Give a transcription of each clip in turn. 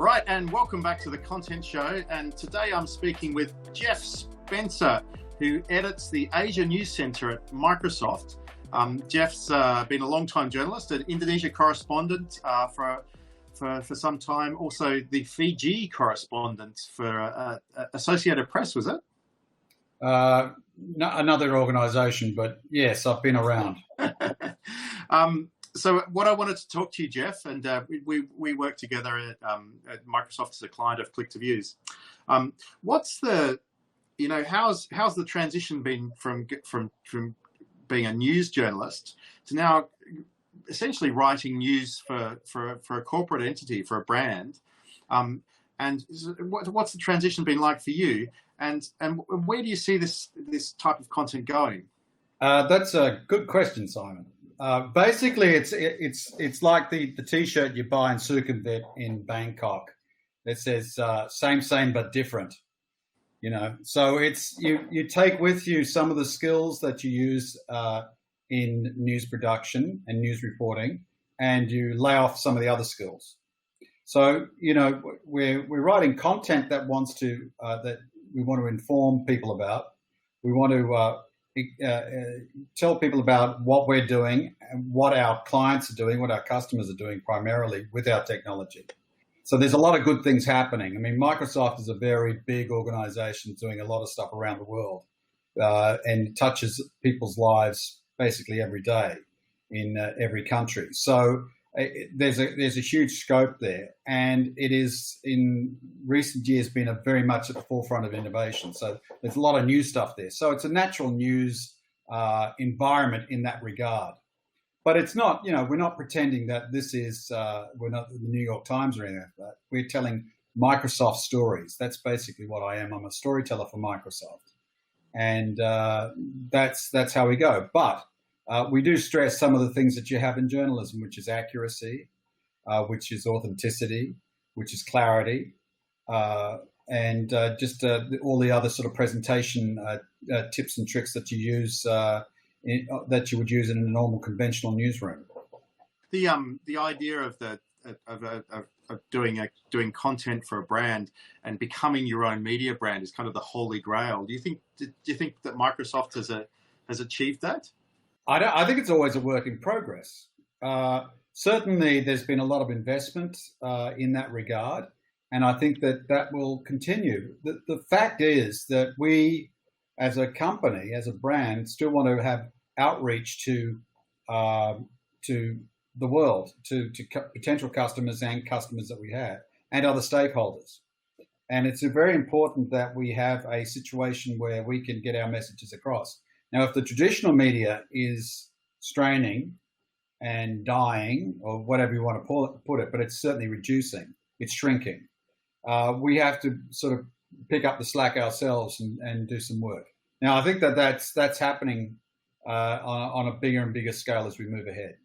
Right, and welcome back to the Content Show. And today I'm speaking with Geoff Spencer, who edits the Asia News Centre at Microsoft. Geoff's been a long-time journalist, an Indonesia correspondent for some time, also the Fiji correspondent for Associated Press, was it? Another organisation, but yes, I've been around. So what I wanted to talk to you, Geoff, and we work together at Microsoft as a client of Click to Views. How's the transition been from being a news journalist to now essentially writing news for a corporate entity, for a brand? And what's the transition been like for you? And where do you see this type of content going? That's a good question, Simon. Basically, it's like the T-shirt you buy in Sukhumvit in Bangkok that says same but different. So it's you take with you some of the skills that you use in news production and news reporting, and you lay off some of the other skills. So we're writing content that that we want to inform people about. We want to tell people about what we're doing and what our clients are doing, what our customers are doing primarily with our technology. So there's a lot of good things happening. I mean, Microsoft is a very big organization doing a lot of stuff around the world and touches people's lives basically every day in every country. So there's a huge scope there, and it is in recent years been very much at the forefront of innovation. So there's a lot of new stuff there. So it's a natural news environment in that regard. But it's not, we're not pretending that this is, we're not the New York Times or anything like that. We're telling Microsoft stories. That's basically what I am. I'm a storyteller for Microsoft, and that's how we go. But we do stress some of the things that you have in journalism, which is accuracy, which is authenticity, which is clarity, and just all the other sort of presentation tips and tricks that you use, that you would use in a normal conventional newsroom. The idea of doing content for a brand and becoming your own media brand is kind of the holy grail. Do you think that Microsoft has achieved that? I think it's always a work in progress. Certainly, there's been a lot of investment in that regard, and I think that will continue. The fact is that we, as a company, as a brand, still want to have outreach to the world, to potential customers and customers that we have, and other stakeholders. And it's very important that we have a situation where we can get our messages across. Now, if the traditional media is straining and dying, or whatever you want to put it, but it's certainly reducing, it's shrinking, we have to sort of pick up the slack ourselves and do some work. Now, I think that's happening on a bigger and bigger scale as we move ahead.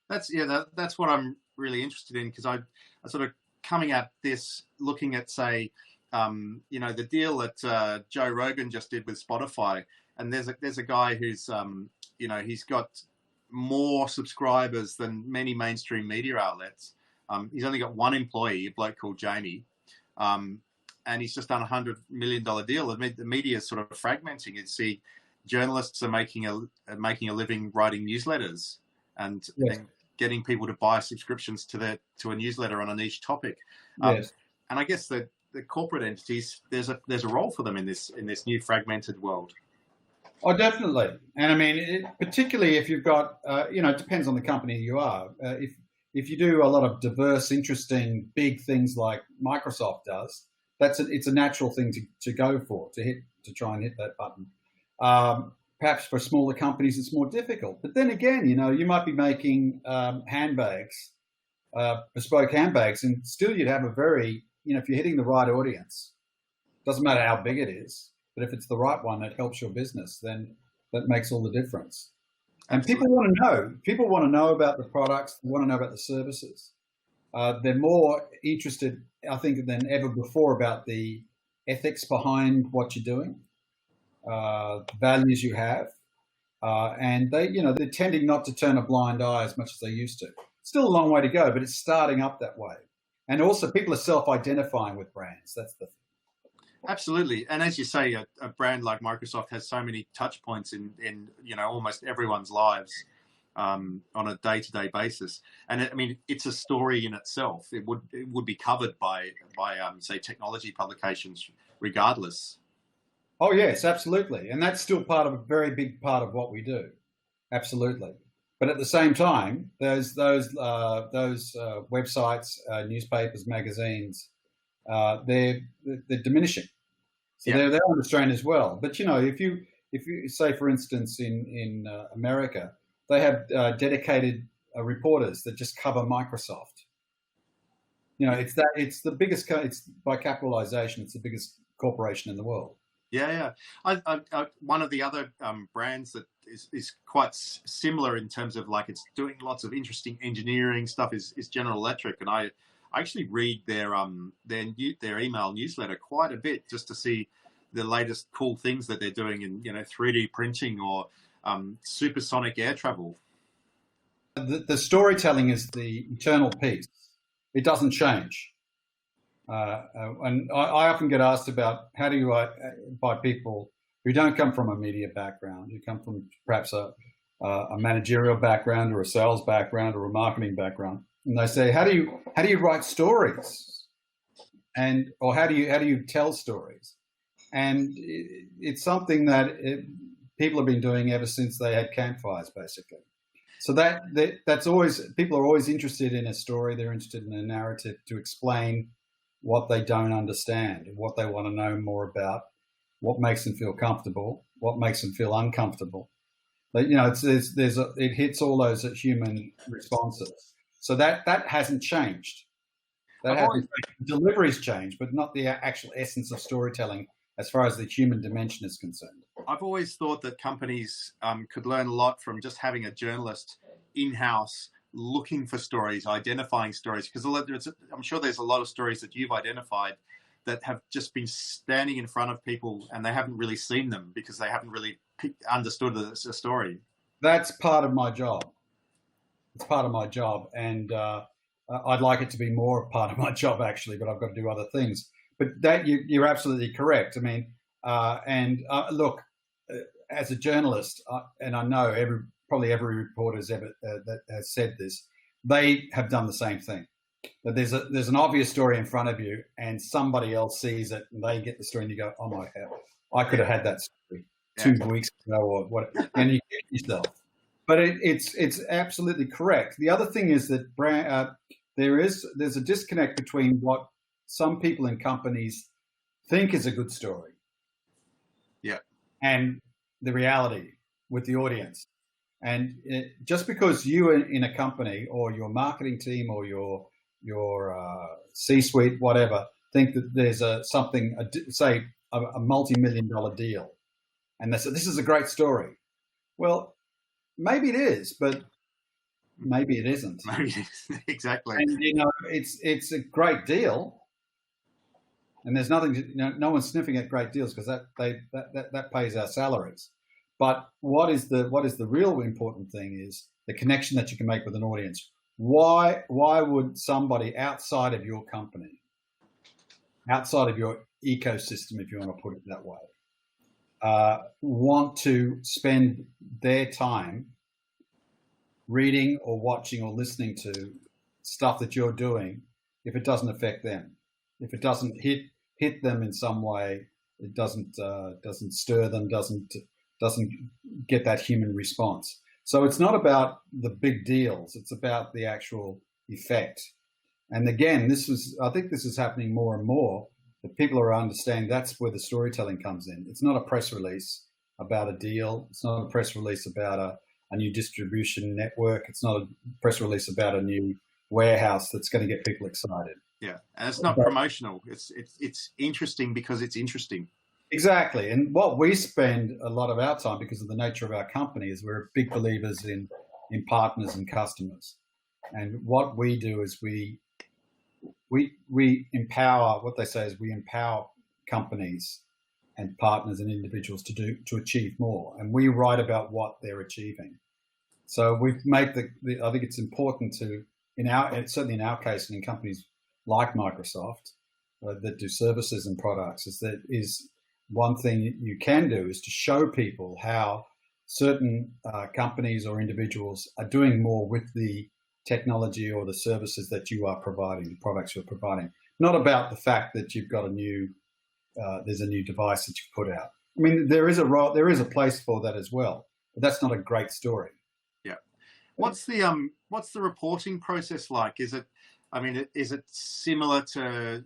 That's what I'm really interested in, because I sort of coming at this, looking at, say, the deal that Joe Rogan just did with Spotify. And there's a guy who's, he's got more subscribers than many mainstream media outlets. He's only got one employee, a bloke called Jamie, and he's just done $100 million deal. The media is sort of fragmenting. You see, journalists are making a living writing newsletters and getting people to buy subscriptions to a newsletter on a niche topic. And I guess that the corporate entities, there's a role for them in this new fragmented world. Oh, definitely. And I mean, particularly if you've got, it depends on the company you are. If you do a lot of diverse, interesting, big things like Microsoft does, it's a natural thing to go for, to try and hit that button. Perhaps for smaller companies, it's more difficult. But then again, you might be making handbags, bespoke handbags, and still you'd have a very, if you're hitting the right audience, doesn't matter how big it is. But if it's the right one that helps your business, then that makes all the difference. And Absolutely. People want to know about the products, they want to know about the services. They're more interested, I think, than ever before about the ethics behind what you're doing, values you have, and they're tending not to turn a blind eye as much as they used to. Still a long way to go, but it's starting up that way. And also people are self-identifying with brands. That's the thing. Absolutely. And as you say, a brand like Microsoft has so many touch points in almost everyone's lives on a day-to-day basis. And I mean, it's a story in itself. It would be covered by say technology publications regardless. Oh yes, absolutely. And that's still part of a very big part of what we do. Absolutely. But at the same time, those websites, newspapers, magazines, they're diminishing. So they're under strain as well. But if you say, for instance, in America, they have dedicated reporters that just cover Microsoft. It's the biggest. It's by capitalization, it's the biggest corporation in the world. Yeah. One of the other brands that is quite similar in terms of like it's doing lots of interesting engineering stuff is General Electric, and I actually read their email newsletter quite a bit just to see the latest cool things that they're doing in 3D printing or supersonic air travel. The storytelling is the eternal piece. It doesn't change. And I often get asked about how do you by people who don't come from a media background, who come from perhaps a managerial background or a sales background or a marketing background, and they say, how do you write stories, or how do you tell stories? And it's something that people have been doing ever since they had campfires, basically. So that's always, people are always interested in a story. They're interested in a narrative to explain what they don't understand, what they want to know more about, what makes them feel comfortable, what makes them feel uncomfortable. But it hits all those human responses. So that hasn't changed. Delivery's changed, but not the actual essence of storytelling as far as the human dimension is concerned. I've always thought that companies could learn a lot from just having a journalist in-house looking for stories, identifying stories, because I'm sure there's a lot of stories that you've identified that have just been standing in front of people and they haven't really seen them because they haven't really understood the story. That's part of my job. It's part of my job, and I'd like it to be more part of my job, actually, but I've got to do other things. But that you're absolutely correct. I mean, look, as a journalist, and I know probably every reporter's ever that has said this, they have done the same thing. That there's an obvious story in front of you, and somebody else sees it, and they get the story, and you go, "Oh my hell, I could have had that story 2 weeks ago, or what?" And you get yourself. But it's absolutely correct. The other thing is that there's a disconnect between what some people in companies think is a good story, and the reality with the audience. And just because you in a company or your marketing team or your C-suite, whatever, think that there's say a multi-million-dollar deal, and they say this is a great story. Well, maybe it is, but maybe it isn't. Exactly. And it's a great deal, and there's nothing. No one's sniffing at great deals because that pays our salaries. But what is the real important thing is the connection that you can make with an audience. Why would somebody outside of your company, outside of your ecosystem, if you want to put it that way, want to spend their time reading or watching or listening to stuff that you're doing if it doesn't affect them, if it doesn't hit them in some way, it doesn't stir them, doesn't get that human response. So it's not about the big deals, it's about the actual effect. And again, I think this is happening more and more, that people are understanding that's where the storytelling comes in. It's not a press release about a deal. It's not a press release about a new distribution network. It's not a press release about a new warehouse that's going to get people excited. Yeah, and it's not promotional. It's interesting because it's interesting. Exactly. And what we spend a lot of our time, because of the nature of our company, is we're big believers in partners and customers. And what we do is we empower, what they say is we empower companies and partners and individuals to achieve more. And we write about what they're achieving. So we've made I think it's important to, certainly in our case and in companies like Microsoft that do services and products is one thing you can do is to show people how certain companies or individuals are doing more with the technology or the services that you are providing, the products you're providing. Not about the fact that you've got there's a new device that you put out. I mean, there is a place for that as well, but that's not a great story. Yeah. What's the reporting process like? Is it similar to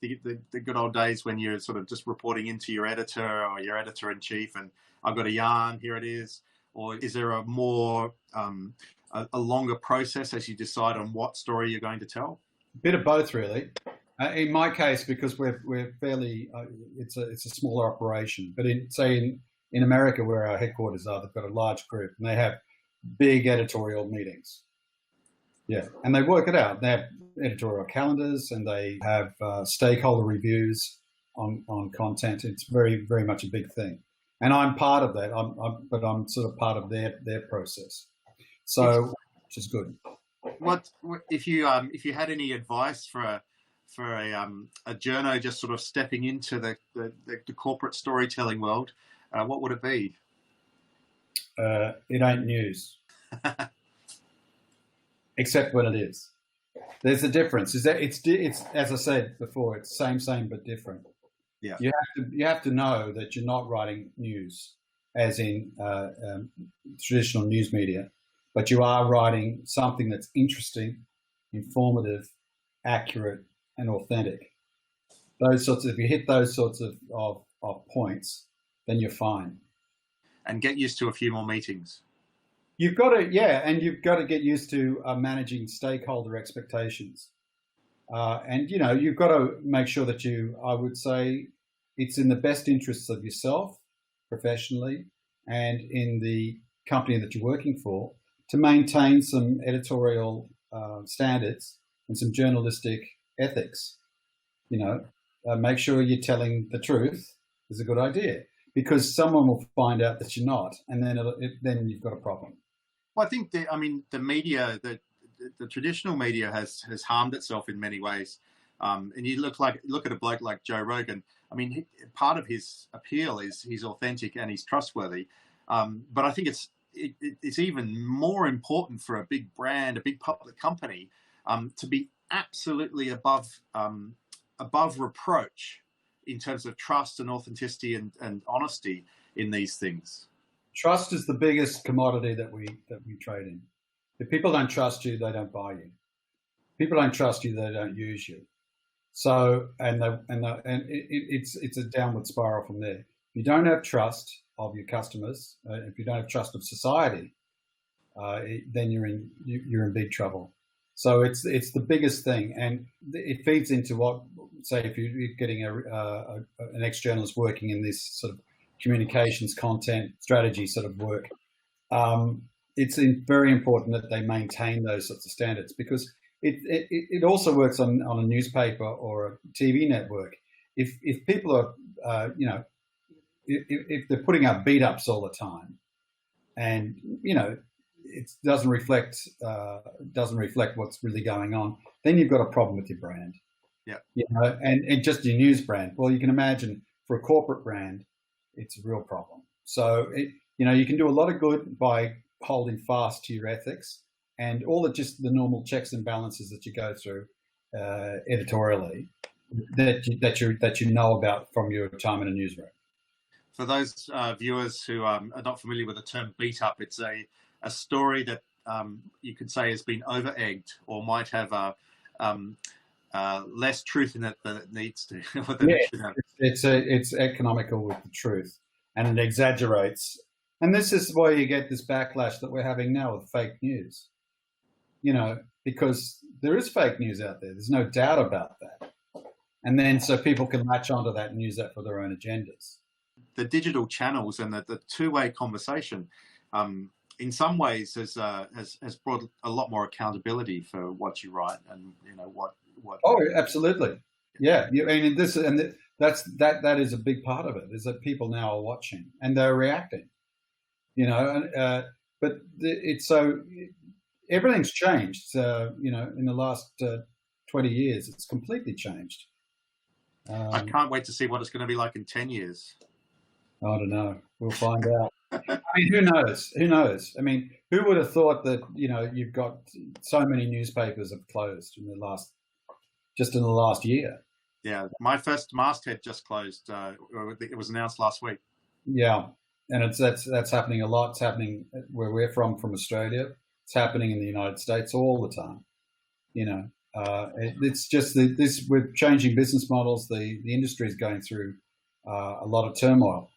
the good old days when you're sort of just reporting into your editor or your editor in chief, and I've got a yarn, here it is, or is there a more a longer process as you decide on what story you're going to tell? A bit of both, really. In my case, because we're fairly, it's a smaller operation. But in America, where our headquarters are, they've got a large group and they have big editorial meetings. Yeah, and they work it out. They have editorial calendars and they have stakeholder reviews on content. It's very, very much a big thing. And I'm part of that. But I'm sort of part of their process. So, which is good. What if you had any advice for a journo just sort of stepping into the corporate storytelling world, what would it be? It ain't news, except when it is. There's a difference. Is that it's as I said before, it's same but different. Yeah. You have to know that you're not writing news, as in traditional news media, but you are writing something that's interesting, informative, accurate, and authentic. If you hit those sorts of points, then you're fine. And get used to a few more meetings. You've got to, and you've got to get used to managing stakeholder expectations. And, you've got to make sure that I would say, it's in the best interests of yourself, professionally, and in the company that you're working for, to maintain some editorial standards and some journalistic ethics. Make sure you're telling the truth is a good idea, because someone will find out that you're not, and then you've got a problem. Well, I think the media, the traditional media has harmed itself in many ways. And you look at a bloke like Joe Rogan. I mean, part of his appeal is he's authentic and he's trustworthy. But I think it's even more important for a big brand, a big public company, to be absolutely above reproach in terms of trust and authenticity and honesty in these things. Trust is the biggest commodity that we trade in. If people don't trust you, they don't buy you. People don't trust you, they don't use you. So, it's a downward spiral from there. If you don't have trust of your customers, if you don't have trust of society, then you're in big trouble. So it's the biggest thing, and it feeds into what, say, if you're getting an ex-journalist working in this sort of communications, content, strategy sort of work. It's very important that they maintain those sorts of standards, because it also works on a newspaper or a TV network. If people are, if they're putting up beat ups all the time, and it doesn't reflect what's really going on, then you've got a problem with your brand. Yeah. And just your news brand. Well, you can imagine for a corporate brand, it's a real problem. So you can do a lot of good by holding fast to your ethics and all the normal checks and balances that you go through editorially that you know about from your time in a newsroom. For those viewers who are not familiar with the term beat up, it's a story that you could say has been over-egged or might have less truth in it than it needs to. It's economical with the truth, and it exaggerates. And this is why you get this backlash that we're having now with fake news. Because there is fake news out there. There's no doubt about that. And then so people can latch onto that and use that for their own agendas. The digital channels and the two-way conversation, in some ways, has brought a lot more accountability for what you write and what. Oh, absolutely, yeah. That is a big part of it. Is that people now are watching and they're reacting. But it's so everything's changed. In the last 20 years, it's completely changed. I can't wait to see what it's going to be like in 10 years. I don't know. We'll find out. I mean, who knows? Who knows? I mean, who would have thought that, you've got so many newspapers have closed in the last year? Yeah, my first masthead just closed. It was announced last week. Yeah, and that's happening a lot. It's happening where we're from Australia. It's happening in the United States all the time. It's just this. We're changing business models. The industry is going through a lot of turmoil.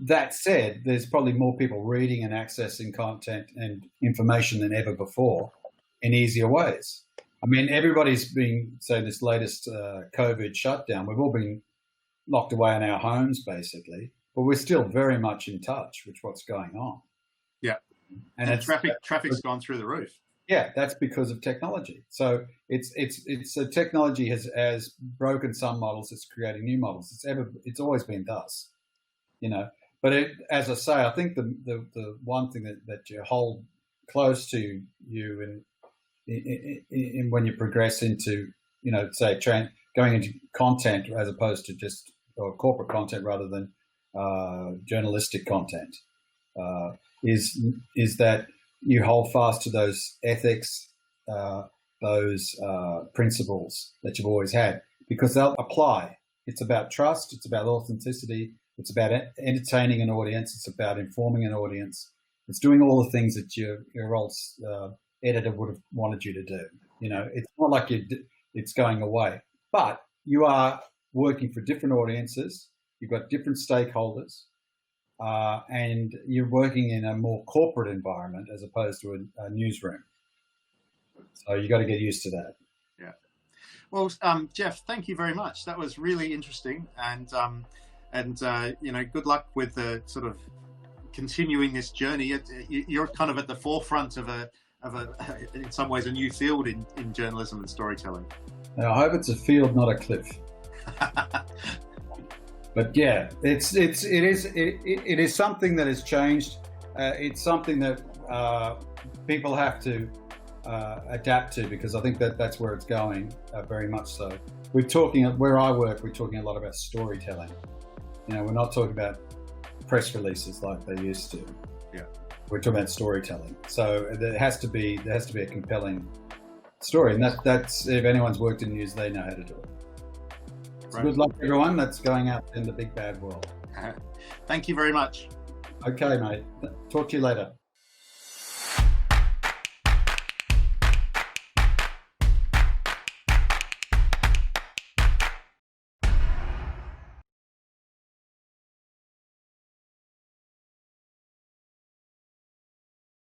That said, there's probably more people reading and accessing content and information than ever before in easier ways. I mean, everybody's been, say, this latest COVID shutdown, we've all been locked away in our homes, basically, but we're still very much in touch with what's going on. Yeah. And traffic's gone through the roof. Yeah, that's because of technology. So it's technology has broken some models, it's creating new models. It's always been thus. But as I say, I think the one thing that you hold close to you in when you progress into, say, going into content as opposed to just corporate content rather than journalistic content, is that you hold fast to those ethics, those principles that you've always had, because they'll apply. It's about trust. It's about authenticity. It's about entertaining an audience. It's about informing an audience. It's doing all the things that your old editor would have wanted you to do. It's not like it's going away, but you are working for different audiences. You've got different stakeholders, and you're working in a more corporate environment as opposed to a newsroom. So you got to get used to that. Yeah. Well, Geoff, thank you very much. That was really interesting, and good luck with the sort of continuing this journey. You're kind of at the forefront of in some ways, a new field in journalism and storytelling. I hope it's a field, not a cliff. But yeah, it is something that has changed. It's something that people have to adapt to, because I think that's where it's going, very much so. Where I work, we're talking a lot about storytelling. We're not talking about press releases like they used to. Yeah. We're talking about storytelling. So there has to be a compelling story, and that's if anyone's worked in news, they know how to do it. So good luck, everyone that's going out in the big bad world. Thank you very much. Okay, mate. Talk to you later.